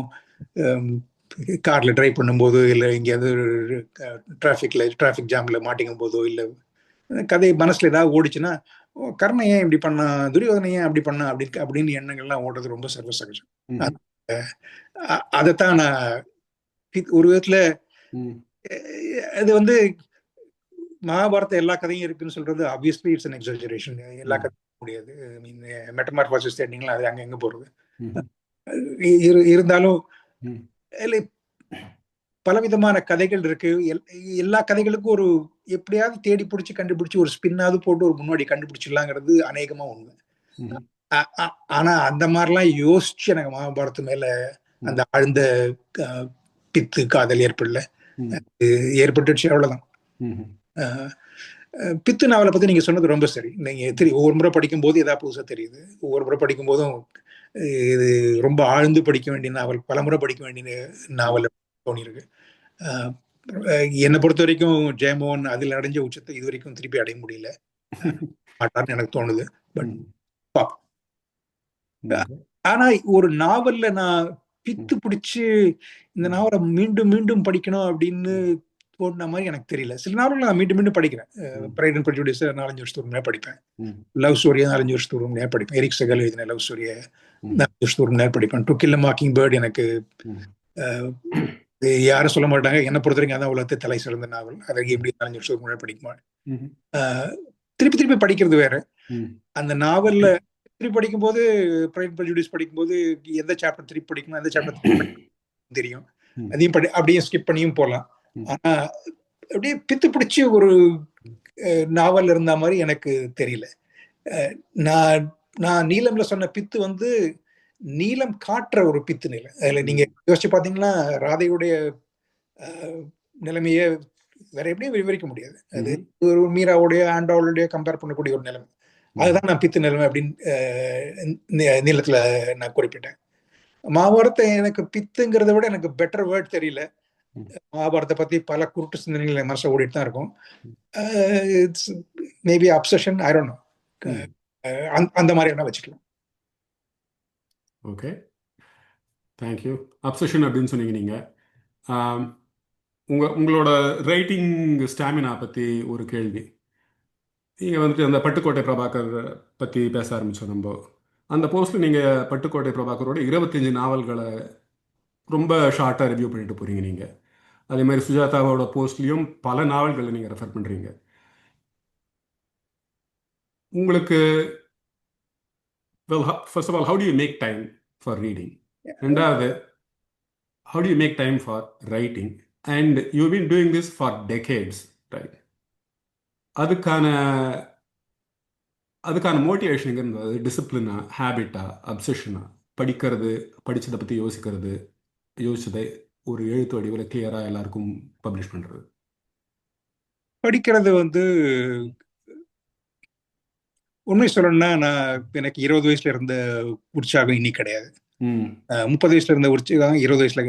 கார்ல டிரைவ் பண்ணும்போதோ இல்லை எங்கேயாவது டிராஃபிக் ஜாம்ல மாட்டிக்கும் போதோ இல்லை கதை மனசுல ஏதாவது ஓடிச்சுன்னா, கர்ணன் ஏன் இப்படி பண்ணா, துரியோதனை ஏன் அப்படி பண்ணா அப்படின்னு எண்ணங்கள்லாம் ஓடுறது ரொம்ப சர்வசகஜம். அதைத்தான் நான் ஒரு விதத்துல அது வந்து மகாபாரத எல்லா கதையும் இருக்குன்னு சொல்றது ஆப்வியஸ்லி இட்ஸ் அன் எக்ஸாஜரேஷன். எல்லா கதையும் முடியாது. ஐ மீன் மெட்டமார்பாசிஸ் தேடிங்களா அது அங்க எங்க போறது. இருந்தாலும் பலவிதமான கதைகள் இருக்கு. எல்லா கதைகளுக்கும் ஒரு எப்படியாவது தேடி பிடிச்சி கண்டுபிடிச்சு ஒரு ஸ்பின்னாவது போட்டு ஒரு முன்னாடி கண்டுபிடிச்சிடலாங்கிறது அநேகமா உண்மை. ஆனா அந்த மாதிரிலாம் யோசிச்சு எனக்கு மகாபாரத மேல அந்த ஆழ்ந்த பித்து காதல் ஏற்படல. ஏற்பட்டுச்சு, அவ்வளவுதான். பித்து நாவலை பத்தி நீங்க சொன்னது ரொம்ப சரி. நீங்க ஒவ்வொரு முறை படிக்கும் போது ஏதாவது புதுசா தெரியுது. ஒவ்வொரு முறை படிக்கும் போதும் இது ரொம்ப ஆழ்ந்து படிக்க வேண்டிய நாவல், பலமுறை படிக்க வேண்டிய நாவல் தோணிருக்கு. என்னை பொறுத்த வரைக்கும் ஜெயமோகன் அதில் அடைஞ்ச உச்சத்தை இது வரைக்கும் திருப்பி அடைய முடியல மாட்டார்னு எனக்கு தோணுது. பட் ஆனா ஒரு நாவல்ல நான் பித்து பிடிச்சு இந்த நாவலை மீண்டும் மீண்டும் படிக்கணும் அப்படின்னு தோணுன மாதிரி எனக்கு தெரியல. சில நாவல்கள் நான் மீண்டும் மீண்டும் படிக்கிறேன். பிரைட் அண்ட் ப்ரெஜுடிஸ் 4-5 வருஷத்துக்கு முன்னாடி படிப்பேன். லவ் ஸ்டோரியா 4-5 வருஷத்துக்கு முன்னாடி படிப்பேன். எரிக் செகல் எழுதின லவ் ஸ்டோரியை 4 வருஷத்துக்கு முன்னாடி படிப்பேன். To kill a mockingbird எனக்கு யாரும் சொல்ல மாட்டாங்க, என்னை பொறுத்த வரைக்கும் அதான் உலகத்தை தலை சிறந்த நாவல். அதை எப்படி 4 வருஷத்துக்கு முன்னாடி படிக்குமா. திருப்பி திருப்பி படிக்கிறது வேற. அந்த நாவல்ல திருப்பி படிக்கும்போது பிரைட் அண்ட் ப்ரெஜுடிஸ் படிக்கும்போது எந்த சாப்டர் திருப்பி படிக்கணும், எந்த சாப்டர் தெரியும். அதையும் அப்படியே ஸ்கிப் பண்ணியும் போகலாம். ஆனா அப்படியே பித்து பிடிச்சி ஒரு நாவல் இருந்த மாதிரி எனக்கு தெரியல. நான் நீலம்ல சொன்ன பித்து வந்து நீலம் காட்டுற ஒரு பித்து நிலை. அதுல நீங்க யோசிச்சு பாத்தீங்கன்னா ராதையுடைய நிலைமைய வேற எப்படியும் விவரிக்க முடியாது. அது ஒரு மீராவுடைய ஆண்டாவுடைய கம்பேர் பண்ணக்கூடிய ஒரு நிலைமை. அதுதான் நான் பித்து நிலைமை அப்படின்னு நீளத்துல நான் குறிப்பிட்டேன். மகாபாரத்தை எனக்கு பித்துங்கிறத விட எனக்கு பெட்டர் வேர்ட் தெரியல. மகாபாரத்தை பத்தி பல குருட்டு சிந்தனைகள் மனசை ஓடிட்டு தான் இருக்கும். Maybe obsession, I don't know, அந்த மாதிரி என்ன வச்சுக்கலாம். Okay, thank you. அப்சஷன் அப்படின்னு சொன்னீங்க நீங்கள். உங்களோட ரைட்டிங் ஸ்டாமினா பற்றி ஒரு கேள்வி. நீங்கள் வந்துட்டு அந்த பட்டுக்கோட்டை பிரபாகர் பற்றி பேச ஆரம்பித்தோம் நம்ம. அந்த போஸ்ட்டில் நீங்கள் பட்டுக்கோட்டை பிரபாகரோட 25 நாவல்களை ரொம்ப ஷார்ட்டாக ரிவ்யூ பண்ணிட்டு போகிறீங்க நீங்கள். அதே மாதிரி சுஜாதாவோட போஸ்ட்லேயும் பல நாவல்களை நீங்கள் ரெஃபர் பண்ணுறீங்க. உங்களுக்கு first of all, how do you make time for reading? ரெண்டாவது, how do you make time for writing? And you've been doing this for decades, right? அதுக்கான மோட்டிவேஷன் இருந்தது, டிசிப்ளினா, ஹேபிட்டா, அப்சஷனா, படித்ததை பற்றி யோசிச்சதை ஒரு எழுத்து வடிவில் கிளியராக எல்லாருக்கும் பப்ளிஷ் பண்ணுறது. படிக்கிறது வந்து உண்மை சொல்லணும்னா எனக்கு 20 வயசுல இருந்த உற்சாகம் இன்னைக்கு கிடையாது. 30 வயசுல இருந்த உற்சாகம் 20 வயசுல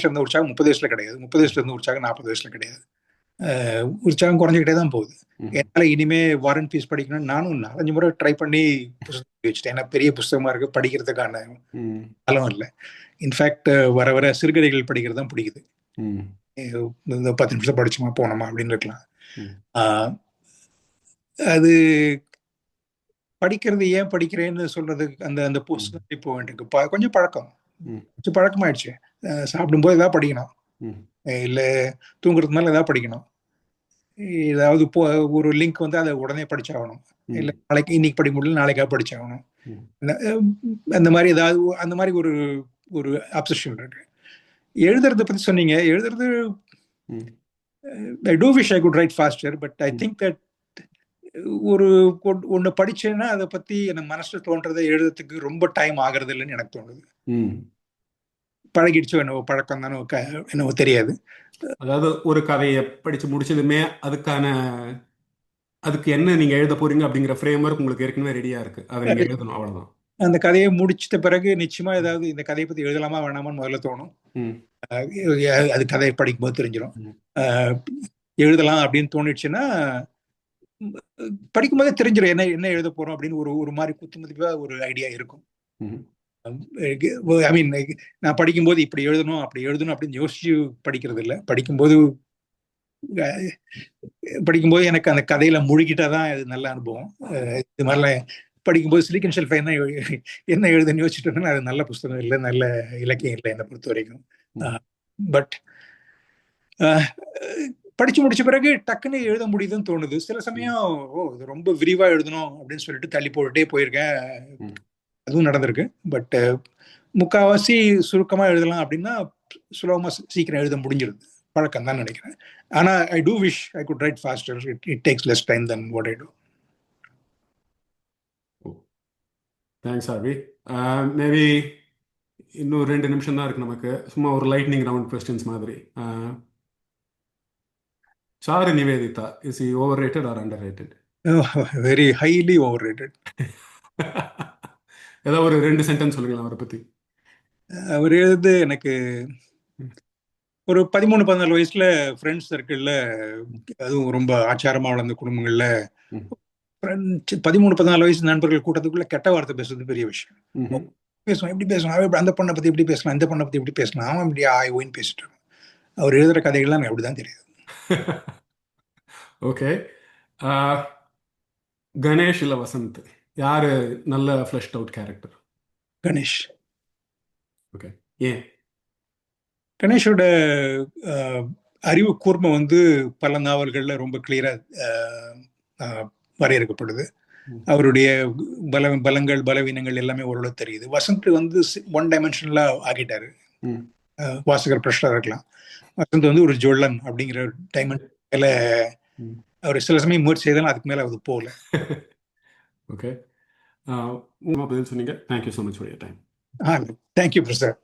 இருந்த உற்சாகம் 30 வயசுல கிடையாது. 30 வயசுல இருந்த உற்சாகம் 40 வயசுல கிடையாது. உற்சாகம் குறைஞ்சிக்கிட்டே தான் போகுது. என்னால இனிமே வார் அண்ட் பீஸ் படிக்கணும்னு நானும் 4-5 முறை ட்ரை பண்ணி புத்தகம் வச்சுட்டேன். ஏன்னா பெரிய புத்தகமா இருக்கு, படிக்கிறதுக்கான காலம் இல்லை. இன்ஃபேக்ட் வர வர சிறுகதைகள் படிக்கிறது தான் பிடிக்குது. இந்த 10 நிமிஷம் படிச்சுமா போனோமா அப்படின்னு இருக்கலாம். அது படிக்கிறது ஏன் படிக்கிறேன்னு சொல்றது அந்த போஸ்ட் இப்போ எனக்கு கொஞ்சம் பழக்கமாயிடுச்சு. சாப்பிடும்போது ஏதாவது படிக்கணும், இல்ல தூங்குறதுக்கு மேல ஏதாவது படிக்கணும், ஏதாவது ஒரு லிங்க் வந்து அதை உடனே படிச்சாகணும், இல்ல நாளைக்கு இன்னைக்கு படிக்க முடியல நாளைக்காக படிச்சாகணும். அந்த மாதிரி ஏதாவது அந்த மாதிரி ஒரு அப்சஷன் இருக்கு. எழுதுறதை பத்தி சொன்னீங்க. எழுதுறது I do wish I could write faster, but I think that ஒண்ணு படிச்சேன்னா அதை பத்தி எனக்கு மனசுல தோன்றதை எழுதுறதுக்கு ரொம்ப டைம் ஆகிறது இல்லைன்னு எனக்கு தோணுது. பழகிடுச்சோ என்னவோ, பழக்கம் தானோ என்னவோ தெரியாது. அதாவது ஒரு கதையை படிச்சு முடிச்சதுமே அதுக்கு என்ன நீங்க எழுத போறீங்க அப்படிங்கிற ஃப்ரேம் ஒர்க் உங்களுக்கு ஏற்கனவே ரெடியா இருக்கு, அதை நீங்க எழுதணும், அவ்வளவுதான். அந்த கதையை முடிச்சிட்ட பிறகு நிச்சயமா ஏதாவது இந்த கதையை பத்தி எழுதலாமா வேணாமான்னு முதல்ல தோணும். அது கதையை படிக்கும்போது தெரிஞ்சிடும். எழுதலாம் அப்படின்னு தோணிடுச்சுன்னா படிக்கும்போதே தெரிஞ்சிடும் என்ன எழுத போறோம் அப்படின்னு ஒரு மாதிரி குத்துமதிப்பா ஒரு ஐடியா இருக்கும். ஐ மீன், நான் படிக்கும்போது இப்படி எழுதணும் அப்படி எழுதணும் அப்படின்னு யோசிச்சு படிக்கிறது இல்லை. படிக்கும்போது எனக்கு அந்த கதையில முழுகிட்டாதான் அது நல்ல அனுபவம். இது மாதிரிலாம் படிக்கும்போது சிலிக்கன் ஷெல்ஃப் என்ன எழுதுன்னு யோசிச்சுட்டு இருந்தேன்னா அது நல்ல புஸ்தகம் இல்லை, நல்ல இலக்கியம் இல்லை என்னை பொறுத்த வரைக்கும். பட் படிச்சு முடிச்ச பிறகு டக்குன்னு எழுத முடியுதுன்னு தோணுது. சில சமயம் இது ரொம்ப விரிவா எழுதணும் அப்படின்னு சொல்லிட்டு தள்ளி போட்டுட்டே போயிருக்கேன், அதுவும் நடந்திருக்கு. பட் முக்காவாசி சுருக்கமா எழுதலாம் அப்படின்னா சுலபமா சீக்கிரம் எழுத முடிஞ்சிருது, பழக்கம் தான் நினைக்கிறேன். ஆனா I do wish I could write faster. It takes less time than what I do. Thanks RV. Maybe இன்னும் 2 நிமிஷம் தான் இருக்கு நமக்கு. சும்மா ஒரு லைட்னிங் ரவுண்ட் கொஸ்டின்ஸ் மாதிரி. Charu Nivedita, is he over rated or under rated? Very highly over rated. ஏதாவது ஒரு 2 சென்டென்ஸ் சொல்லுங்களேன் அவரை பத்தி. அவர் எழுது எனக்கு ஒரு 13-14 வயசுல ஃப்ரெண்ட்ஸ் சர்க்கிள்ல, அதுவும் ரொம்ப ஆச்சாரமா வளர்ந்த குடும்பங்கள்ல 13-14 வயசு நண்பர்கள் கூட்டத்துக்குள்ள கெட்ட வார்த்தை பேசுறது பெரிய விஷயம். பேசலாம், எப்படி பேசலாம், அந்த பொண்ணை பத்தி எப்படி பேசலாம், இந்த பொண்ணை பத்தி எப்படி பேசலாம், அவன் இப்படி ஓயின்னு பேசிட்டு இருக்கும். அவர் எழுதுற கதைகள்லாம் எனக்கு அப்படிதான் தெரியுது. ஓகே. கணேஷ் இல்ல வசந்த், யாரு நல்ல flushed out character? Ganesh. Okay, ஏன்? கணேஷோட அறிவு கூர்மை பல நாவல்கள்ல ரொம்ப கிளியரா வரையறுக்கப்படுது. அவருடைய பலங்கள் பலவீனங்கள் எல்லாமே ஓரளவு தெரியுது. வசந்த் ஒன் டைமென்ஷனலா ஆகிட்டாரு. வாசகர் பிரஷ்டா இருக்கலாம். வசந்த் ஒரு ஜொல்லன் அப்படிங்கிற டைமென்ஷன்ல அவர் சில சமயம் முயற்சி செய்தாலும் அதுக்கு மேல அது போகல. ஓகே, பதில் சொன்னீங்க. Thank you so much for your time. Thank you Prasad.